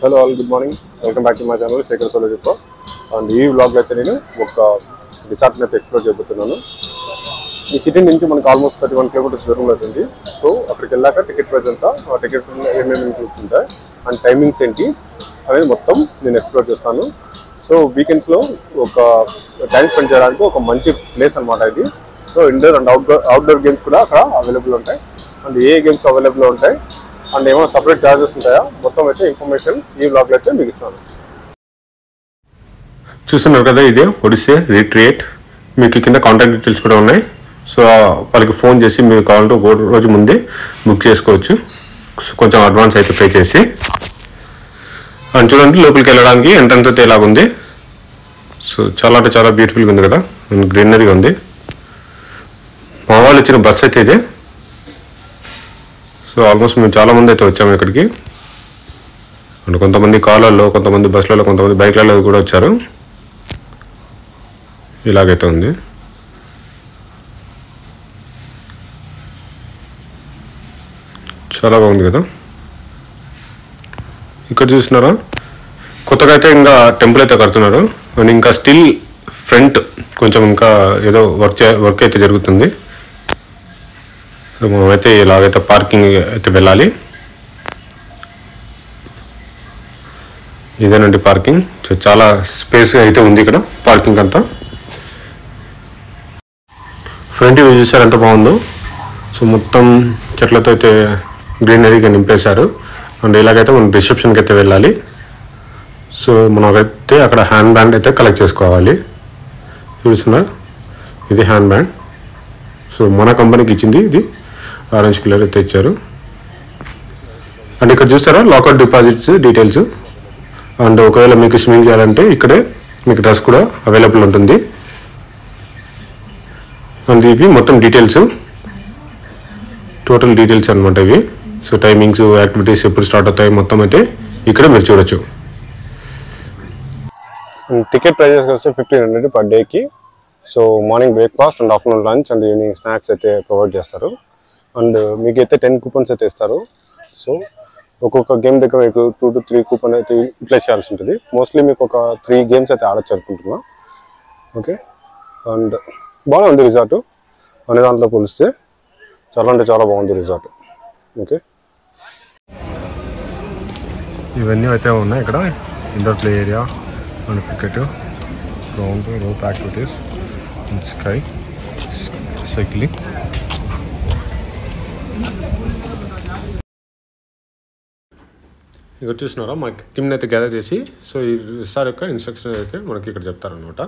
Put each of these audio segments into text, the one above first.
Hello all, good morning. Welcome back to my channel Shekhar సోలజీప్రో. And ఈ వ్లాగ్లో అయితే నేను ఒక రిసార్ట్ని అయితే ఎక్స్ప్లోర్ చేయబోతున్నాను. ఈ సిటీ నుంచి మనకు ఆల్మోస్ట్ 31 కిలోమీటర్స్ దూరం అవుతుంది. సో అక్కడికి వెళ్ళాక టికెట్ ప్రైస్ ఎంత, ఆ టికెట్ ఏమేమి చూస్తుంటాయి అండ్ టైమింగ్స్ ఏంటి అనేది మొత్తం నేను ఎక్స్ప్లోర్ చేస్తాను. సో వీకెండ్స్లో ఒక టైం స్పెండ్ చేయడానికి ఒక మంచి ప్లేస్ అనమాట ఇది. So indoor and outdoor games కూడా అక్కడ అవైలబుల్ ఉంటాయి. అండ్ ఏ గేమ్స్ అవైలబుల్ ఉంటాయి అండ్ ఏమైనా సపరేట్ ఛార్జెస్ ఉంటాయా, మొత్తం అయితే ఇన్ఫర్మేషన్ ఈ వ్లాగ్లో అయితే మీకు ఇస్తాను. చూస్తున్నారు కదా, ఇదే ఒడిస్సే రిట్రీట్. మీకు కింద కాంటాక్ట్ డీటెయిల్స్ కూడా ఉన్నాయి. సో వాళ్ళకి ఫోన్ చేసి మీరు కావాలంటే ఒక రోజు ముందే బుక్ చేసుకోవచ్చు, కొంచెం అడ్వాన్స్ అయితే పే చేసి. అని చూడండి, లోపలికి వెళ్ళడానికి ఎంట్రన్స్ అయితే ఇలాగుంది. సో చాలా అంటే చాలా బ్యూటిఫుల్గా ఉంది కదా, గ్రీనరీగా ఉంది. మా వాళ్ళు ఇచ్చిన బస్ అయితే ఇదే. సో ఆల్మోస్ట్ మేము చాలామంది అయితే వచ్చాము ఇక్కడికి. అండ్ కొంతమంది కార్లలో, కొంతమంది బస్సులలో, కొంతమంది బైక్లలో కూడా వచ్చారు. ఇలాగైతే ఉంది. చాలా బాగుంది కదా. ఇక్కడ చూస్తున్నారా, కొత్తగా అయితే ఇంకా టెంపుల్ అయితే కడుతున్నారు. అండ్ ఇంకా స్టిల్ ఫ్రంట్ కొంచెం ఇంకా ఏదో వర్క్ అయితే జరుగుతుంది. సో మనమైతే ఇలాగైతే పార్కింగ్ అయితే వెళ్ళాలి. ఇదేనండి పార్కింగ్. సో చాలా స్పేస్ అయితే ఉంది ఇక్కడ పార్కింగ్ అంతా. ఫ్రంట్ వ్యూ చూసారు ఎంత బాగుందో. సో మొత్తం చెట్లతో అయితే గ్రీనరీగా నింపేశారు. అండ్ ఇలాగైతే మనం రిసెప్షన్కి అయితే వెళ్ళాలి. సో మనకైతే అక్కడ హ్యాండ్ బ్యాండ్ అయితే కలెక్ట్ చేసుకోవాలి. చూస్తున్నారు, ఇది హ్యాండ్ బ్యాండ్. సో మన కంపెనీకి ఇచ్చింది ఇది. ఆరెంజ్ కలర్ అయితే ఇచ్చారు. అండ్ ఇక్కడ చూస్తారా, లాకర్ డిపాజిట్స్ డీటెయిల్స్. అండ్ ఒకవేళ మీకు స్విమ్మింగ్ చేయాలంటే ఇక్కడే మీకు డ్రెస్ కూడా అవైలబుల్ ఉంటుంది. అండ్ ఇవి మొత్తం డీటెయిల్స్, టోటల్ డీటెయిల్స్ అనమాట ఇవి. సో టైమింగ్స్, యాక్టివిటీస్ ఎప్పుడు స్టార్ట్ అవుతాయి మొత్తం అయితే ఇక్కడ మీరు చూడొచ్చు. టికెట్ ప్రైజెస్ వస్తే 1500 పర్ డేకి. So morning breakfast and afternoon lunch and evening snacks అయితే ప్రొవైడ్ చేస్తారు. అండ్ మీకైతే 10 కూపన్స్ అయితే ఇస్తారు. సో ఒక్కొక్క గేమ్ దగ్గర మీకు 2 to 3 కూపన్ అయితే యూటిలైజ్ చేయాల్సి ఉంటుంది. మోస్ట్లీ మీకు ఒక 3 గేమ్స్ అయితే ఆడొచ్చు అనుకుంటున్నా. ఓకే, అండ్ బాగుంది రిసార్ట్ అనే దాంట్లో పోలిస్తే. చాలా అంటే చాలా బాగుంది రిసార్ట్. ఓకే, ఇవన్నీ అయితే ఉన్నాయి ఇక్కడ. Indoor play area and cricket ground, rope activities, sky, cycling. ఇక్కడ చూస్తున్నారా, మా టీమ్ని అయితే గ్యాదర్ చేసి సో ఈ రిసార్ట్ యొక్క ఇన్స్ట్రక్షన్ అయితే మనకి ఇక్కడ చెప్తారనమాట.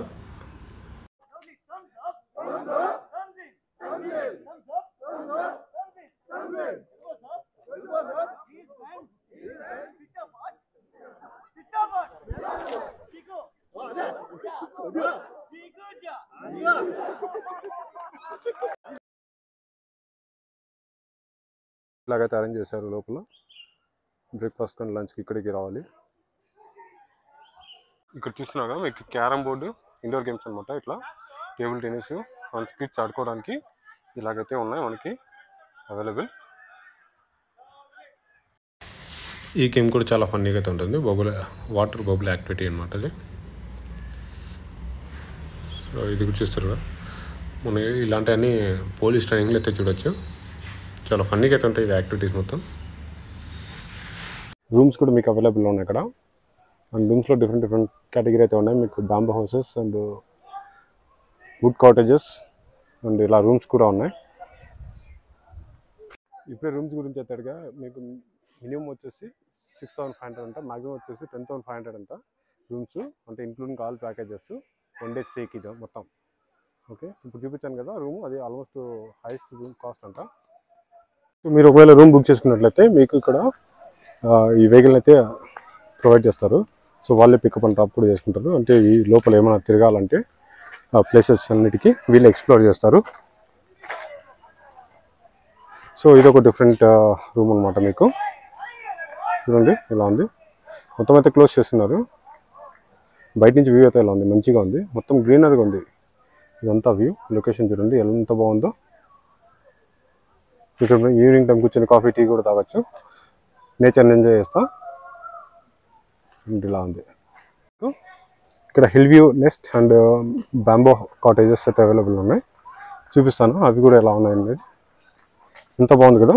ఇలాగైతే అరేంజ్ చేశారు. లోపల బ్రేక్ఫాస్ట్ అండ్ లంచ్కి ఇక్కడికి రావాలి. ఇక్కడ చూస్తున్నాగా మీకు క్యారమ్ బోర్డు, ఇండోర్ గేమ్స్ అనమాట. ఇట్లా టేబుల్ టెన్నిస్ అండ్ కిడ్స్ ఆడుకోవడానికి ఇలాగైతే ఉన్నాయి మనకి అవైలబుల్. ఈ గేమ్ కూడా చాలా ఫన్నీగా అయితే ఉంటుంది. వాటర్ బబుల్ యాక్టివిటీ అనమాట అది. సో ఇది కూడా చూస్తారు కదా, మనం ఇలాంటివన్నీ పోలీస్ ట్రైనింగ్లో అయితే చూడొచ్చు. చాలా ఫన్నీగా అయితే ఉంటాయి ఈ యాక్టివిటీస్ మొత్తం. రూమ్స్ కూడా మీకు అవైలబుల్ ఉన్నాయి ఇక్కడ. అండ్ రూమ్స్లో డిఫరెంట్ కేటగిరీ అయితే ఉన్నాయి. మీకు bamboo houses and wood cottages and ఇలా రూమ్స్ కూడా ఉన్నాయి. ఇప్పుడే రూమ్స్ గురించి అయితే మీకు మినిమం వచ్చేసి 6500 అంట, మ్యాక్సిమం వచ్చేసి 10500 అంట రూమ్స్, అంటే ఇంక్లూడింగ్ ఆల్ ప్యాకేజెస్. 1 డే స్టేకి ఇది మొత్తం. ఓకే, ఇప్పుడు చూపించాను కదా రూమ్, అది ఆల్మోస్ట్ హైయెస్ట్ రూమ్ కాస్ట్ అంట. మీరు ఒకవేళ రూమ్ బుక్ చేసుకున్నట్లయితే మీకు ఇక్కడ ఈ వెహికల్ అయితే ప్రొవైడ్ చేస్తారు. సో వాళ్ళే పికప్ అండ్ డ్రాప్ కూడా చేసుకుంటారు. అంటే ఈ లోపల ఏమైనా తిరగాలంటే ఆ ప్లేసెస్ అన్నిటికీ వీళ్ళు ఎక్స్ప్లోర్ చేస్తారు. సో ఇది ఒక డిఫరెంట్ రూమ్ అనమాట. మీకు చూడండి ఇలా ఉంది. మొత్తం అయితే క్లోజ్ చేస్తున్నారు. బయట నుంచి వ్యూ అయితే ఇలా ఉంది, మంచిగా ఉంది. మొత్తం గ్రీనరీగా ఉంది ఇదంతా వ్యూ. లొకేషన్ చూడండి ఎంత బాగుందో. ఇక్కడ ఈవినింగ్ టైం కూర్చొని కాఫీ, టీ కూడా తాగొచ్చు. నేచర్ని ఎంజాయ్ చేస్తా. ఇలా ఉంది. ఇక్కడ hill view nest and bamboo cottages అయితే అవైలబుల్ ఉన్నాయి. చూపిస్తాను అవి కూడా ఎలా ఉన్నాయి అనేది. ఎంత బాగుంది కదా.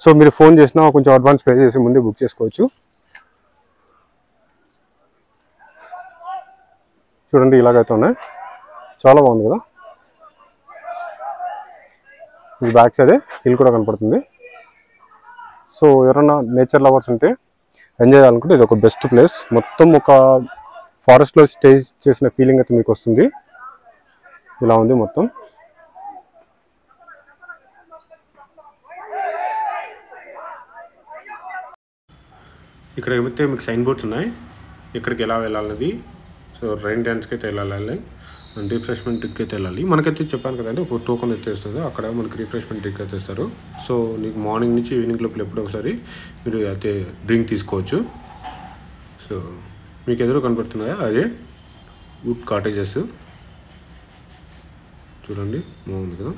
సో మీరు ఫోన్ చేసినా కొంచెం అడ్వాన్స్ పే చేసి ముందే బుక్ చేసుకోవచ్చు. చూడండి ఇలాగైతే ఉన్నాయి, చాలా బాగుంది కదా. ఇది బ్యాక్ సైడే హిల్ కూడా కనపడుతుంది. సో ఎవరైనా నేచర్ లవర్స్ ఉంటే ఎంజాయ్ చేయాలనుకుంటే ఇది ఒక బెస్ట్ ప్లేస్. మొత్తం ఒక ఫారెస్ట్లో స్టే చేసిన ఫీలింగ్ అయితే మీకు వస్తుంది. ఇలా ఉంది మొత్తం. ఇక్కడ ఏమైతే మీకు సైన్ బోర్డ్స్ ఉన్నాయి, ఇక్కడికి ఎలా వెళ్ళాలన్నది. సో రైన్ డ్యాన్స్కి అయితే వెళ్ళాలి అండ్ రిఫ్రెష్మెంట్కి అయితే వెళ్ళాలి. మనకైతే చెప్పాను కదండి, ఒక టోకెన్ అయితే ఇస్తుంది, అక్కడ మనకి రిఫ్రెష్మెంట్ డ్రింక్ అయితే ఇస్తారు. సో నీకు మార్నింగ్ నుంచి ఈవినింగ్ లోపల ఎప్పుడో ఒకసారి మీరు అయితే డ్రింక్ తీసుకోవచ్చు. సో మీకు ఎదురు కనపడుతున్నాయా అదే వుడ్ కాటేజెస్. చూడండి బాగుంది కదా,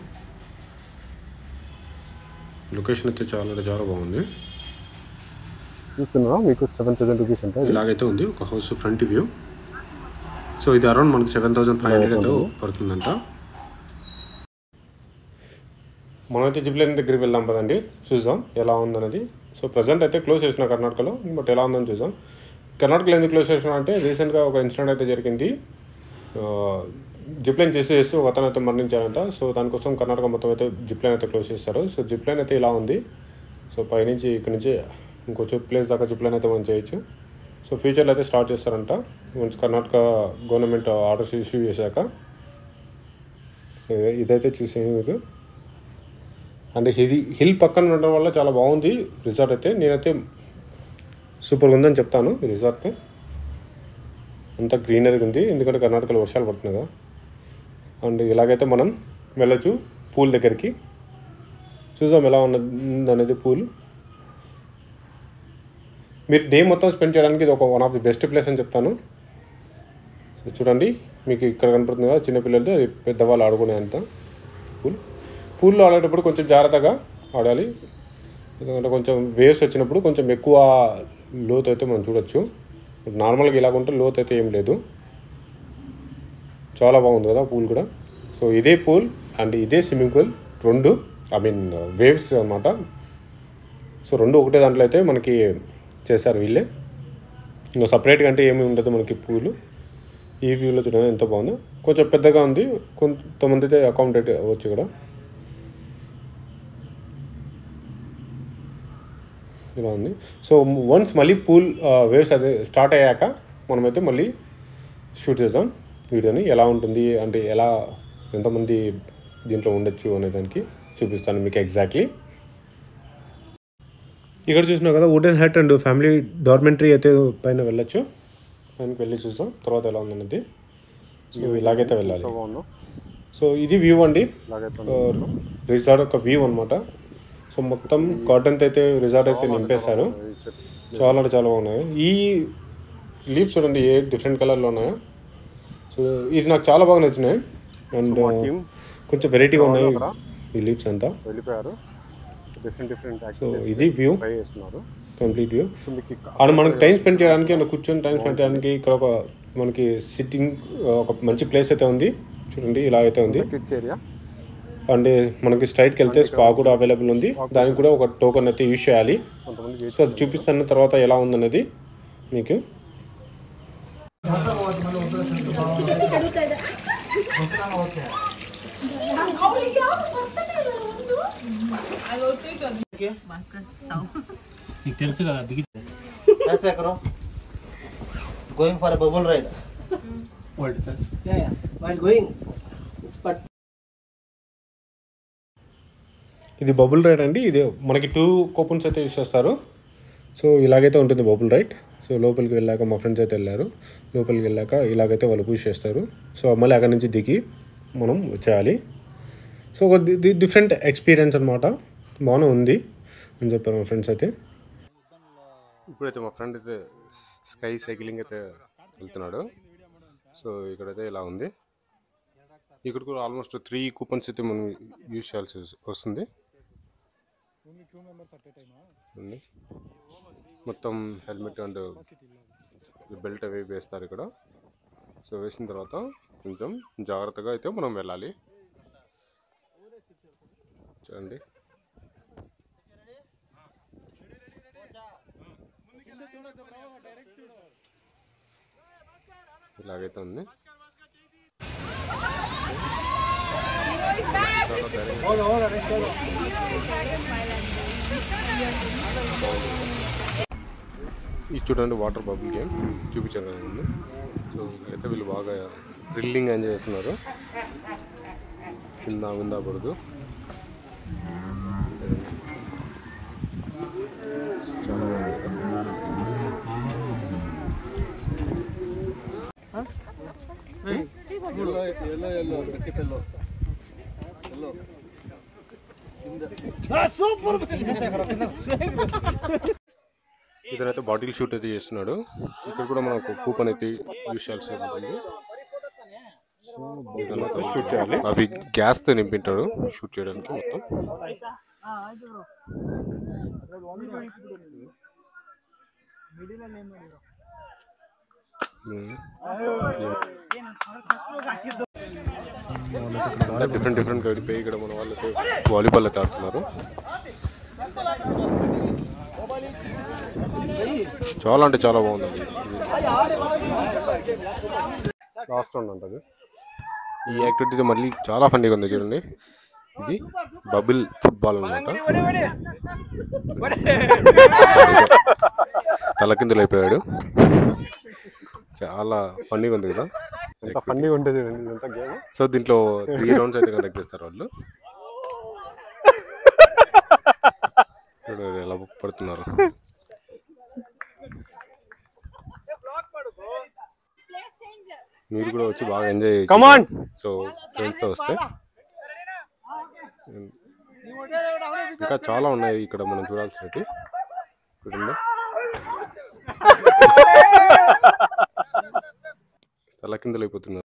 లొకేషన్ అయితే చాలా బాగుంది. చూస్తున్నారా మీకు 7,000 రూపీస్ అంటే ఇలాగైతే ఉంది ఒక హౌస్ ఫ్రంట్ వ్యూ. సో ఇది అరౌండ్ మనకి 7,500 అయితే పడుతుందంట. మనమైతే జిప్ లైన్ దగ్గరికి వెళ్దాం పదండి, చూద్దాం ఎలా ఉందన్నది. సో ప్రజెంట్ అయితే క్లోజ్ చేసిన కర్ణాటకలో, బట్ ఎలా ఉందని చూద్దాం. కర్ణాటకలో ఎందుకు క్లోజ్ చేసిన అంటే రీసెంట్గా ఒక ఇన్సిడెంట్ అయితే జరిగింది. జిప్ లైన్ చేస్తూ ఒక అతను అయితే మరణించారంట. సో దానికోసం కర్ణాటక మొత్తం అయితే జిప్ లైన్ అయితే క్లోజ్ చేస్తారు. సో జిప్ లైన్ అయితే ఇలా ఉంది. సో పైనుంచి ఇక్కడ నుంచి ఇంకొంచెం ప్లేస్ దాకా జిప్ లైన్ అయితే మనం చేయొచ్చు. సో ఫ్యూచర్లో అయితే స్టార్ట్ చేస్తారంట once Karnataka government orders issue చేశాక. సో ఇదైతే చూసాను మీకు. అంటే ఇది హిల్ పక్కన ఉండడం వల్ల చాలా బాగుంది రిసార్ట్ అయితే. నేనైతే సూపర్గా ఉందని చెప్తాను ఈ రిసార్ట్. అంతా గ్రీనరీగా ఉంది, ఎందుకంటే కర్ణాటకలో వర్షాలు పడుతున్నాయి కదా. అండ్ ఇలాగైతే మనం వెళ్ళొచ్చు పూల్ దగ్గరికి. చూద్దాం ఎలా ఉన్నది అనేది పూల్. మీరు డే మొత్తం స్పెండ్ చేయడానికి ఇది ఒక one of the best place అని చెప్తాను. సో చూడండి మీకు ఇక్కడ కనపడుతుంది కదా, చిన్నపిల్లలతో పెద్దవాళ్ళు ఆడుకునే అంత పూల్లో ఆడేటప్పుడు కొంచెం జాగ్రత్తగా ఆడాలి, ఎందుకంటే కొంచెం వేవ్స్ వచ్చినప్పుడు కొంచెం ఎక్కువ లోతు అయితే మనం చూడొచ్చు. నార్మల్గా ఇలాగుంటే లోతు అయితే ఏం లేదు. చాలా బాగుంది కదా పూల్ కూడా. సో ఇదే పూల్ అండ్ ఇదే స్విమ్మింగ్ పూల్ రెండు వేవ్స్ అన్నమాట. సో రెండు ఒకటే దాంట్లో అయితే మనకి చేశారు వీళ్ళే. ఇంకా సపరేట్గా అంటే ఏమి ఉండదు మనకి పూలు. ఈ వ్యూలో చూడండి ఎంత బాగుందో. కొంచెం పెద్దగా ఉంది, కొంతమంది అయితే అకామిడేట్ అవ్వచ్చు ఇక్కడ. ఇలా ఉంది. సో వన్స్ మళ్ళీ పూల్ వేవ్స్ అది స్టార్ట్ అయ్యాక మనమైతే మళ్ళీ షూట్ చేద్దాం వీడియోని. ఎలా ఉంటుంది అంటే ఎంతమంది దీంట్లో ఉండొచ్చు అనే దానికి చూపిస్తాను మీకు ఎగ్జాక్ట్లీ. ఇక్కడ చూసినా కదా wooden hut and family dormitory అయితే పైన వెళ్ళొచ్చు. పైనకి వెళ్ళి చూద్దాం తర్వాత ఎలా ఉందన్నది. సో ఇలాగైతే వెళ్ళాలి. సో ఇది వ్యూ అండి, రిసార్ట్ ఒక వ్యూ అనమాట. సో మొత్తం కాటన్తో అయితే రిసార్ట్ అయితే నింపేశారు. చాలా అంటే చాలా బాగున్నాయి. ఈ లీవ్స్ చూడండి ఏ డిఫరెంట్ కలర్లో ఉన్నాయో. సో ఇది నాకు చాలా బాగా నచ్చినాయి అండ్ కొంచెం వెరైటీగా ఉన్నాయి ఈ లీవ్స్ అంతా. వెళ్ళిపోయారు డిఫరెంట్. సో ఇది వ్యూ కంప్లీట్ వ్యూ. అండ్ మనకి టైం స్పెండ్ చేయడానికి అండ్ కూర్చొని టైం స్పెండ్ చేయడానికి ఇక్కడ ఒక మనకి సిట్టింగ్ ఒక మంచి ప్లేస్ అయితే ఉంది. చూడండి ఇలా అయితే ఉంది కిడ్స్ ఏరియా. అండ్ మనకి స్ట్రైట్కి వెళ్తే స్పా కూడా అవైలబుల్ ఉంది. దానికి కూడా ఒక టోకెన్ అయితే యూజ్ చేయాలి. సో అది చూపిస్తాను తర్వాత ఎలా ఉందన్నది మీకు. నీకు తెలుసు కదా దిగితే ऐसा करो going for a bubble ride what sir yeah while going but ఇది బబుల్ రైడ్ అండి. ఇది మనకి 2 కూపన్స్ అయితే యూస్ చేస్తారు. సో ఇలాగైతే ఉంటుంది బబుల్ రైడ్. సో లోపలికి వెళ్ళాక మా ఫ్రెండ్స్ అయితే వెళ్ళారు. లోపలికి వెళ్ళాక ఇలాగైతే వాళ్ళు పుష్ చేస్తారు. సో మళ్ళీ అక్కడి నుంచి దిగి మనం వచ్చేయాలి. సో ఒక డిఫరెంట్ ఎక్స్పీరియన్స్ అనమాట. బాగానే ఉంది అని చెప్పారు మా ఫ్రెండ్స్ అయితే. ఇప్పుడైతే మా ఫ్రెండ్ అయితే స్కై సైక్లింగ్ అయితే వెళ్తున్నాడు. సో ఇక్కడైతే ఇలా ఉంది. ఇక్కడ కూడా ఆల్మోస్ట్ 3 కూపన్స్ అయితే మనం యూజ్ చేయాల్సి వస్తుంది. ఉంది. మొత్తం హెల్మెట్ అండ్ బెల్ట్ అవి వేస్తారు ఇక్కడ. సో వేసిన తర్వాత కొంచెం జాగ్రత్తగా అయితే మనం వెళ్ళాలి. చూడండి ఇలాగైతే ఉంది. ఇది చూడండి వాటర్ బబుల్ గేమ్ చూపించారు కదా ముందు. సో అయితే వీళ్ళు బాగా థ్రిల్లింగ్ ఎంజాయ్ చేస్తున్నారు. కింద పడదు. చాలా బాగుంది. ఇతనైతే బాటిల్ షూట్ అయితే చేస్తున్నాడు. ఇక్కడ కూడా మనకు కూపన్ అయితే యూజ్ చేయాల్సి ఉంటుంది. షూట్ చేయాలి. అవి గ్యాస్ తో నింపింటాడు షూట్ చేయడానికి మొత్తం. డిఫరెంట్ గడిపోయి ఇక్కడ మన వాళ్ళు వాలీబాల్ అయితే ఆడుతున్నారు. చాలా అంటే చాలా బాగుందండి. లాస్ట్ రౌండ్ ఉంటుంది. ఈ యాక్టివిటీ మళ్ళీ చాలా ఫన్నీగా ఉంది చూడండి. ఇది బబుల్ ఫుట్బాల్ అన్నమాట. తలకిందులు అయిపోయాడు. చాలా ఫన్నీగా ఉంది కదా. ఎంత ఫన్నీగా ఉంటుంది చూడండి ఎంత గేమ్. సో దీంట్లో 3 రౌండ్స్ అయితే కండక్ట్ చేస్తారు వాళ్ళు. ఎలా పడుతున్నారు. మీరు కూడా వచ్చి బాగా ఎంజాయ్ చేయొచ్చు. సో ఫ్రెండ్స్తో వస్తే ఇంకా చాలా ఉన్నాయి ఇక్కడ మనం చూడాల్సినవి. చూడండి తలకిందులు అయిపోతున్నారు.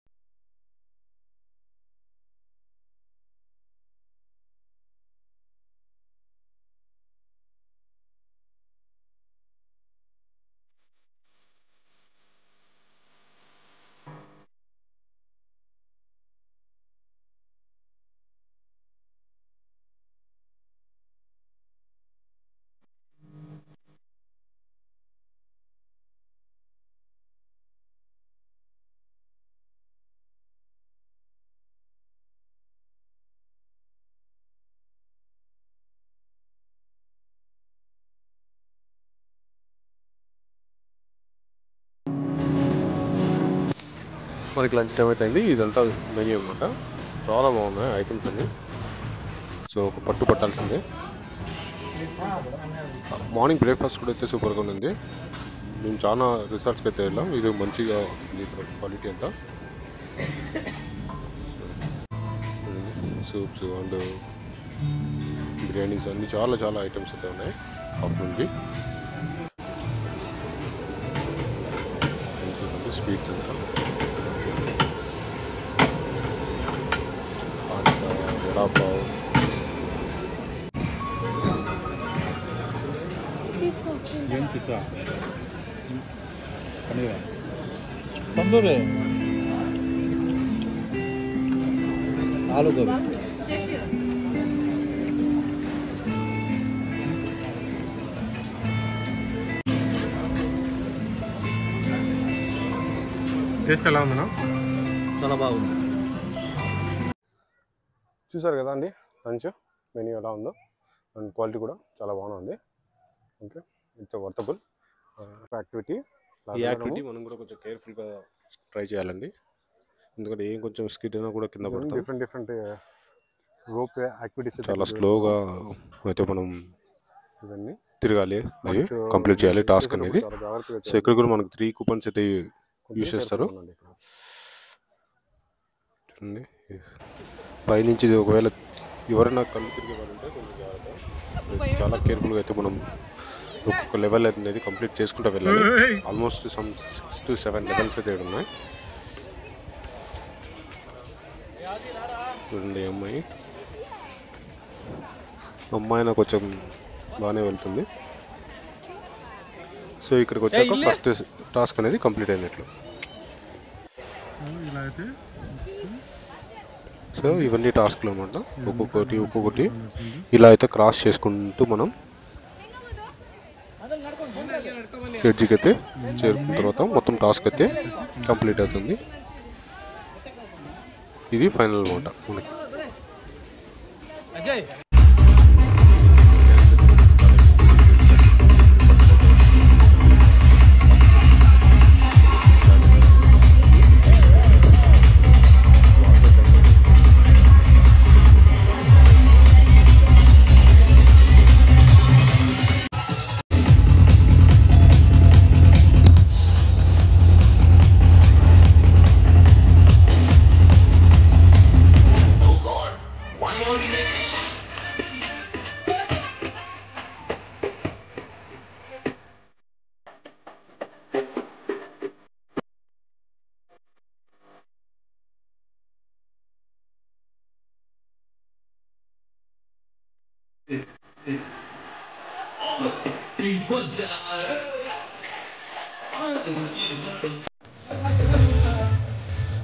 మనకి లంచ్ టైం అయితే అయింది. ఇదంతా మెన్యూ అనమాట. చాలా బాగున్నాయి ఐటమ్స్ అన్ని. సో ఒక పట్టు పట్టాల్సిందే. మార్నింగ్ బ్రేక్ఫాస్ట్ కూడా అయితే సూపర్గా ఉంది. మేము చాలా రిసార్ట్స్కి అయితే వెళ్ళాం. ఇది మంచిగా ఉంది క్వాలిటీ అంతా. సూప్స్ అండ్ బిర్యానీస్ అన్ని చాలా ఐటమ్స్ అయితే ఉన్నాయి ఆఫ్టర్నూన్కి. స్వీట్స్ అంతా పాస్తా, వడాపావ్. ఏం పిజ్జా పన్నీర్ తందూరి ఆలు గోబీ టేస్ట్ ఎలా ఉందన్నా? చాలా బాగుంది. చూసారు కదా అండి లంచ్ మెన్యూ ఎలా ఉందో. అండ్ క్వాలిటీ కూడా చాలా బాగుంది. Okay, it's worthable activity. ఈ యాక్టివిటీ మనం కూడా కొంచెం కేర్ఫుల్గా ట్రై చేయాలండి. ఎందుకంటే ఏం కొంచెం స్కిడ్ అయినా కూడా కింద పడతాం. డిఫరెంట్ రోప్ యాక్టివిటీస్ చాలా స్లోగా అయితే మనం ఇవన్నీ తిరగాలి. అవి కంప్లీట్ చేయాలి టాస్క్ అనేది. సో ఇక్కడ కూడా మనకు 3 కూపన్స్ అయితే యూజ్ చేస్తారు. చూడండి పైనుంచి ఒకవేళ ఎవరైనా కళ్ళు తిరిగే వాళ్ళంటే కొంచెం జాగ్రత్త. చాలా కేర్ఫుల్గా అయితే మనం ఒక్కొక్క లెవెల్ అనేది కంప్లీట్ చేసుకుంటూ వెళ్ళాలి. ఆల్మోస్ట్ 6 to 7 లెవెల్స్ అయితే ఉన్నాయి. చూడండి అమ్మాయి అమ్మాయినా కొంచెం బాగానే వెళ్తుంది. సో ఇక్కడికి వచ్చాక ఫస్ట్ టాస్క్ అనేది కంప్లీట్ అయినట్లు. సో ఇవన్నీ టాస్క్లు అన్నమాట. ఒక్కొక్కటి ఇలా అయితే క్రాస్ చేసుకుంటూ మనం ఎడ్జ్కి అయితే చేరుకున్న తర్వాత మొత్తం టాస్క్ అయితే కంప్లీట్ అవుతుంది. ఇది ఫైనల్ అన్నమాట మనకి.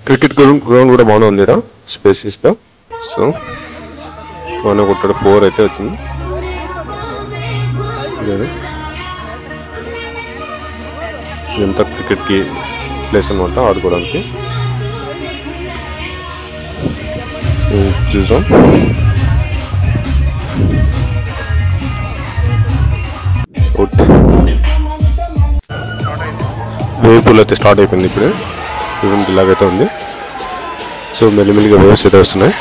క్రికెట్ గ్రౌండ్ కూడా బాగానే ఉంది, స్పేసియస్గా. సో బాగానే కొట్టాడు. 4 అయితే వచ్చింది. ఇదంతా క్రికెట్కి ప్లేస్ అనమాట, ఆడుకోవడానికి. చూసాం. వేవ్ పూల్ అయితే స్టార్ట్ అయిపోయింది ఇప్పుడు. ఈవెంట్ ఇలాగైతే ఉంది. సో మెల్లిమెల్లిగా వేవ్స్ అయితే వస్తున్నాయి.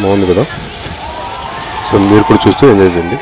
బాగుంది కదా. సో మీరు కూడా చూస్తూ ఎంజాయ్ చేయండి.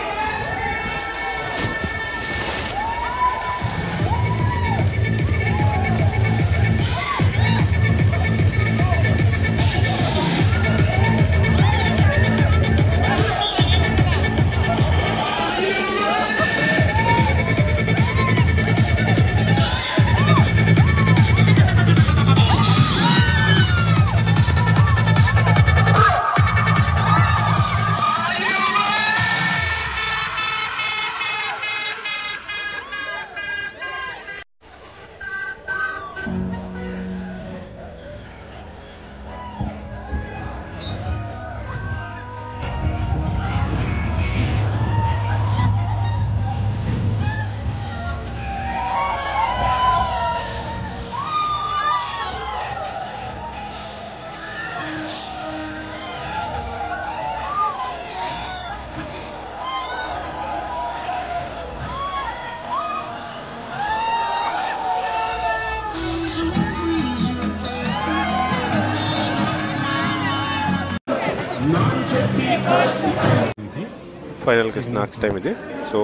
ఫైనల్గా స్నాక్స్ టైం ఇది. సో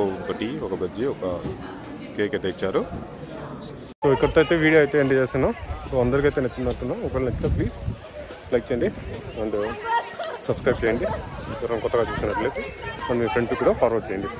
ఒక బజ్జీ, ఒక కేక్ అయితే ఇచ్చారు. సో ఇక్కడితో అయితే వీడియో అయితే ఎండ్ చేస్తున్నాం. సో అందరికైతే నచ్చిందంటున్నాం. ఒకవేళ నచ్చితే ప్లీజ్ లైక్ చేయండి అండ్ సబ్స్క్రైబ్ చేయండి. కొత్తగా చూసినట్లయితే అండ్ మీ ఫ్రెండ్స్ కూడా ఫార్వర్డ్ చేయండి.